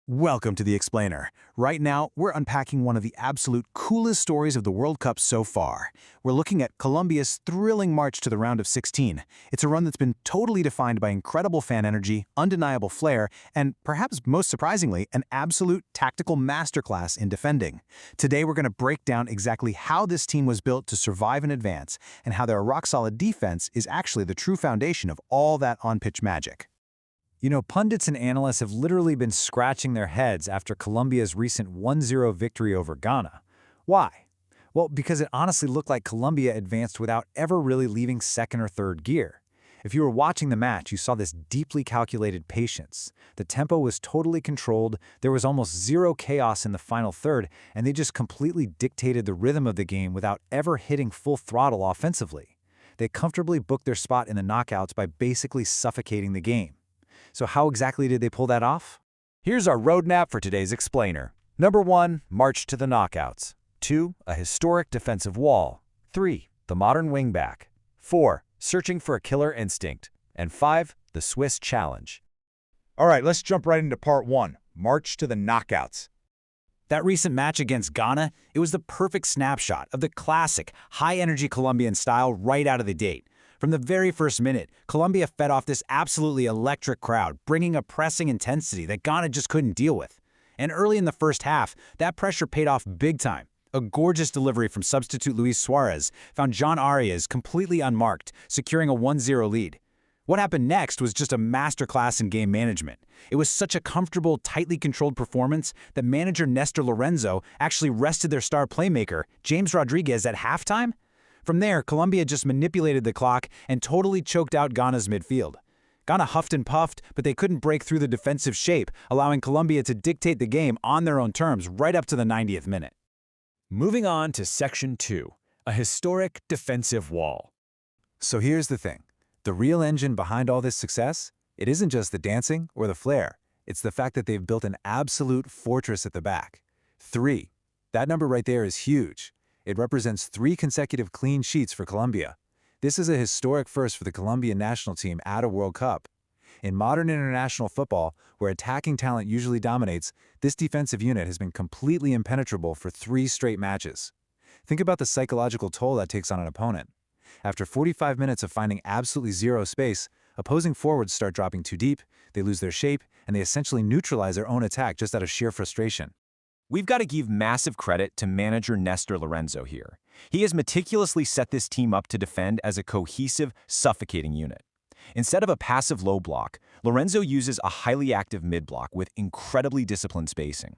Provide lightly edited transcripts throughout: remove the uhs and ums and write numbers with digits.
Welcome to The Explainer. Right now, we're unpacking one of the absolute coolest stories of the World Cup so far. We're looking at Colombia's thrilling march to the round of 16. It's a run that's been totally defined by incredible fan energy, undeniable flair, and perhaps most surprisingly, an absolute tactical masterclass in defending. Today, we're going to break down exactly how this team was built to survive and advance, and how their rock-solid defense is actually the true foundation of all that on-pitch magic. Pundits and analysts have literally been scratching their heads after Colombia's recent 1-0 victory over Ghana. Why? Well, because it honestly looked like Colombia advanced without ever really leaving second or third gear. If you were watching the match, you saw this deeply calculated patience. The tempo was totally controlled, there was almost zero chaos in the final third, and they just completely dictated the rhythm of the game without ever hitting full throttle offensively. They comfortably booked their spot in the knockouts by basically suffocating the game. So how exactly did they pull that off? Here's our roadmap for today's explainer. Number 1, march to the knockouts. 2, a historic defensive wall. 3, the modern wingback. 4, searching for a killer instinct. And 5, the Swiss challenge. All right, let's jump right into part 1, march to the knockouts. That recent match against Ghana, it was the perfect snapshot of the classic, high-energy Colombian style right out of the gate. From the very first minute, Colombia fed off this absolutely electric crowd, bringing a pressing intensity that Ghana just couldn't deal with. And early in the first half, that pressure paid off big time. A gorgeous delivery from substitute Luis Suarez found John Arias completely unmarked, securing a 1-0 lead. What happened next was just a masterclass in game management. It was such a comfortable, tightly controlled performance that manager Nestor Lorenzo actually rested their star playmaker, James Rodriguez, at halftime. From there, Colombia just manipulated the clock and totally choked out Ghana's midfield. Ghana huffed and puffed, but they couldn't break through the defensive shape, allowing Colombia to dictate the game on their own terms right up to the 90th minute. Moving on to Section 2, a historic defensive wall. So here's the thing. The real engine behind all this success, it isn't just the dancing or the flair. It's the fact that they've built an absolute fortress at the back. 3. That number right there is huge. It represents 3 consecutive clean sheets for Colombia. This is a historic first for the Colombian national team at a World Cup. In modern international football, where attacking talent usually dominates, this defensive unit has been completely impenetrable for 3 straight matches. Think about the psychological toll that takes on an opponent. After 45 minutes of finding absolutely zero space, opposing forwards start dropping too deep, they lose their shape, and they essentially neutralize their own attack just out of sheer frustration. We've got to give massive credit to manager Nestor Lorenzo here. He has meticulously set this team up to defend as a cohesive, suffocating unit. Instead of a passive low block, Lorenzo uses a highly active mid-block with incredibly disciplined spacing.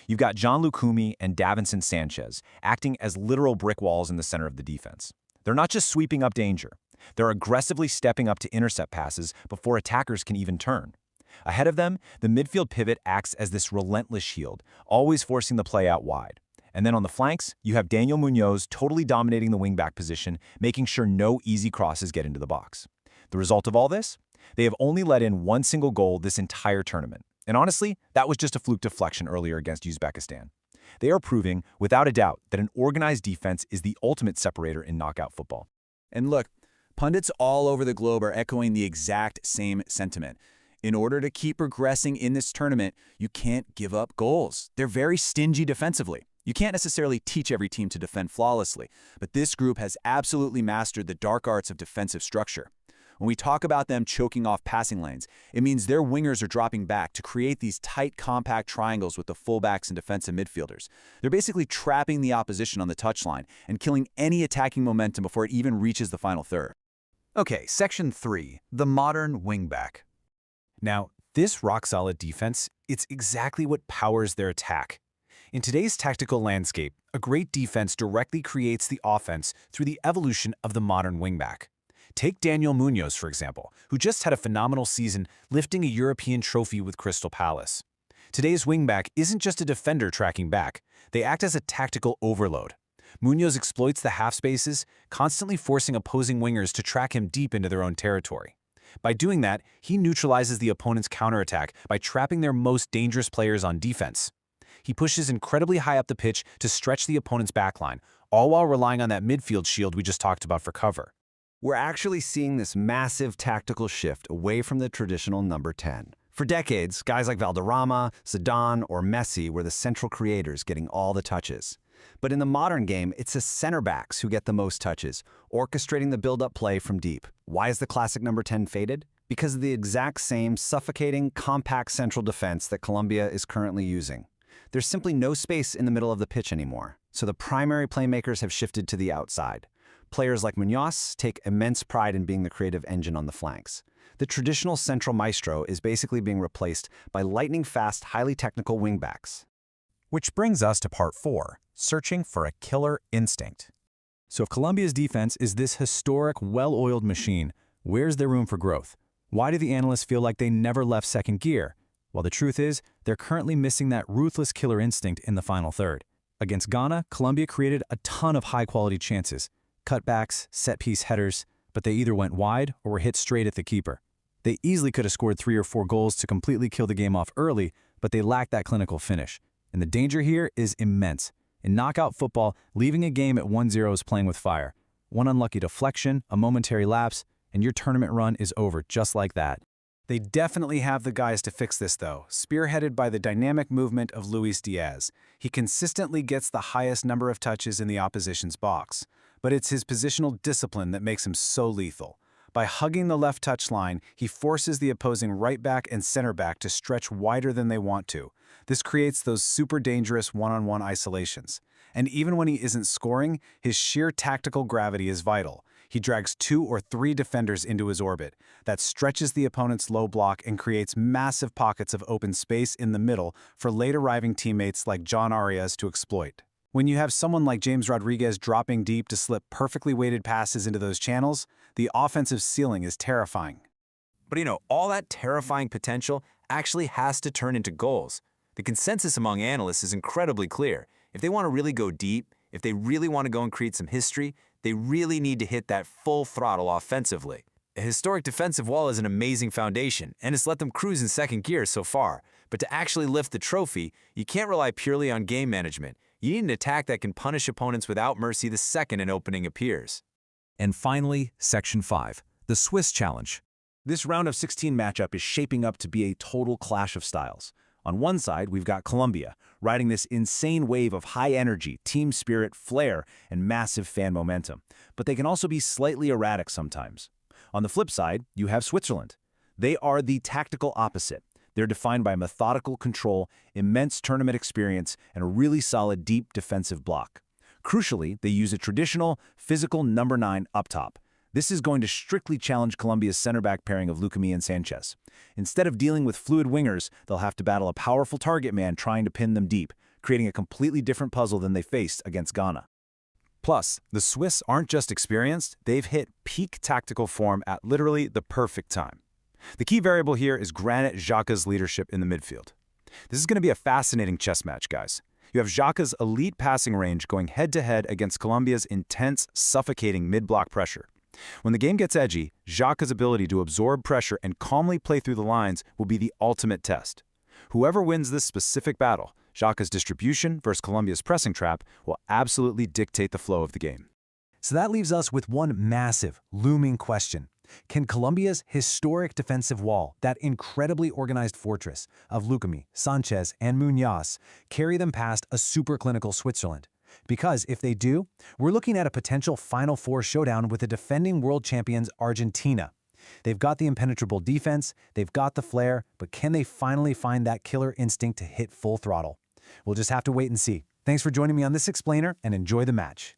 You've got John Lucumi and Davinson Sanchez acting as literal brick walls in the center of the defense. They're not just sweeping up danger. They're aggressively stepping up to intercept passes before attackers can even turn. Ahead of them, the midfield pivot acts as this relentless shield, always forcing the play out wide. And then on the flanks, you have Daniel Muñoz totally dominating the wingback position, making sure no easy crosses get into the box. The result of all this? They have only let in 1 single goal this entire tournament. And honestly, that was just a fluke deflection earlier against Uzbekistan. They are proving, without a doubt, that an organized defense is the ultimate separator in knockout football. And look, pundits all over the globe are echoing the exact same sentiment. In order to keep progressing in this tournament, you can't give up goals. They're very stingy defensively. You can't necessarily teach every team to defend flawlessly, but this group has absolutely mastered the dark arts of defensive structure. When we talk about them choking off passing lanes, it means their wingers are dropping back to create these tight, compact triangles with the fullbacks and defensive midfielders. They're basically trapping the opposition on the touchline and killing any attacking momentum before it even reaches the final third. Okay, Section 3, the modern wingback. Now, this rock-solid defense, it's exactly what powers their attack. In today's tactical landscape, a great defense directly creates the offense through the evolution of the modern wingback. Take Daniel Muñoz, for example, who just had a phenomenal season lifting a European trophy with Crystal Palace. Today's wingback isn't just a defender tracking back, they act as a tactical overload. Muñoz exploits the half spaces, constantly forcing opposing wingers to track him deep into their own territory. By doing that, he neutralizes the opponent's counterattack by trapping their most dangerous players on defense. He pushes incredibly high up the pitch to stretch the opponent's backline, all while relying on that midfield shield we just talked about for cover. We're actually seeing this massive tactical shift away from the traditional number 10. For decades, guys like Valderrama, Zidane, or Messi were the central creators getting all the touches. But in the modern game, it's the center backs who get the most touches, orchestrating the build-up play from deep. Why is the classic number 10 faded? Because of the exact same suffocating, compact central defense that Colombia is currently using. There's simply no space in the middle of the pitch anymore, so the primary playmakers have shifted to the outside. Players like Muñoz take immense pride in being the creative engine on the flanks. The traditional central maestro is basically being replaced by lightning-fast, highly technical wingbacks. Which brings us to part 4, searching for a killer instinct. So if Colombia's defense is this historic, well-oiled machine, where's their room for growth? Why do the analysts feel like they never left second gear? Well, the truth is, they're currently missing that ruthless killer instinct in the final third. Against Ghana, Colombia created a ton of high-quality chances. Cutbacks, set-piece headers, but they either went wide or were hit straight at the keeper. They easily could have scored 3 or 4 goals to completely kill the game off early, but they lacked that clinical finish. And the danger here is immense. In knockout football, leaving a game at 1-0 is playing with fire. One unlucky deflection, a momentary lapse, and your tournament run is over just like that. They definitely have the guys to fix this, though, spearheaded by the dynamic movement of Luis Díaz. He consistently gets the highest number of touches in the opposition's box. But it's his positional discipline that makes him so lethal. By hugging the left touchline, he forces the opposing right back and center back to stretch wider than they want to. This creates those super dangerous one-on-one isolations. And even when he isn't scoring, his sheer tactical gravity is vital. He drags 2 or 3 defenders into his orbit. That stretches the opponent's low block and creates massive pockets of open space in the middle for late-arriving teammates like John Arias to exploit. When you have someone like James Rodriguez dropping deep to slip perfectly weighted passes into those channels, the offensive ceiling is terrifying. But all that terrifying potential actually has to turn into goals. The consensus among analysts is incredibly clear. If they want to really go deep, if they really want to go and create some history, they really need to hit that full throttle offensively. A historic defensive wall is an amazing foundation, and it's let them cruise in second gear so far. But to actually lift the trophy, you can't rely purely on game management. You need an attack that can punish opponents without mercy the second an opening appears. And finally, Section 5, the Swiss Challenge. This round of 16 matchup is shaping up to be a total clash of styles. On one side, we've got Colombia, riding this insane wave of high energy, team spirit, flair, and massive fan momentum. But they can also be slightly erratic sometimes. On the flip side, you have Switzerland. They are the tactical opposite. They're defined by methodical control, immense tournament experience, and a really solid deep defensive block. Crucially, they use a traditional, physical number 9 up top. This is going to strictly challenge Colombia's center-back pairing of Lucumí and Sanchez. Instead of dealing with fluid wingers, they'll have to battle a powerful target man trying to pin them deep, creating a completely different puzzle than they faced against Ghana. Plus, the Swiss aren't just experienced, they've hit peak tactical form at literally the perfect time. The key variable here is Granit Xhaka's leadership in the midfield. This is going to be a fascinating chess match, guys. You have Xhaka's elite passing range going head-to-head against Colombia's intense, suffocating mid-block pressure. When the game gets edgy, Xhaka's ability to absorb pressure and calmly play through the lines will be the ultimate test. Whoever wins this specific battle, Xhaka's distribution versus Colombia's pressing trap, will absolutely dictate the flow of the game. So that leaves us with one massive, looming question. Can Colombia's historic defensive wall, that incredibly organized fortress of Lucumí, Sanchez, and Muñoz, carry them past a super-clinical Switzerland? Because if they do, we're looking at a potential Final Four showdown with the defending world champions Argentina. They've got the impenetrable defense, they've got the flair, but can they finally find that killer instinct to hit full throttle? We'll just have to wait and see. Thanks for joining me on this explainer, and enjoy the match.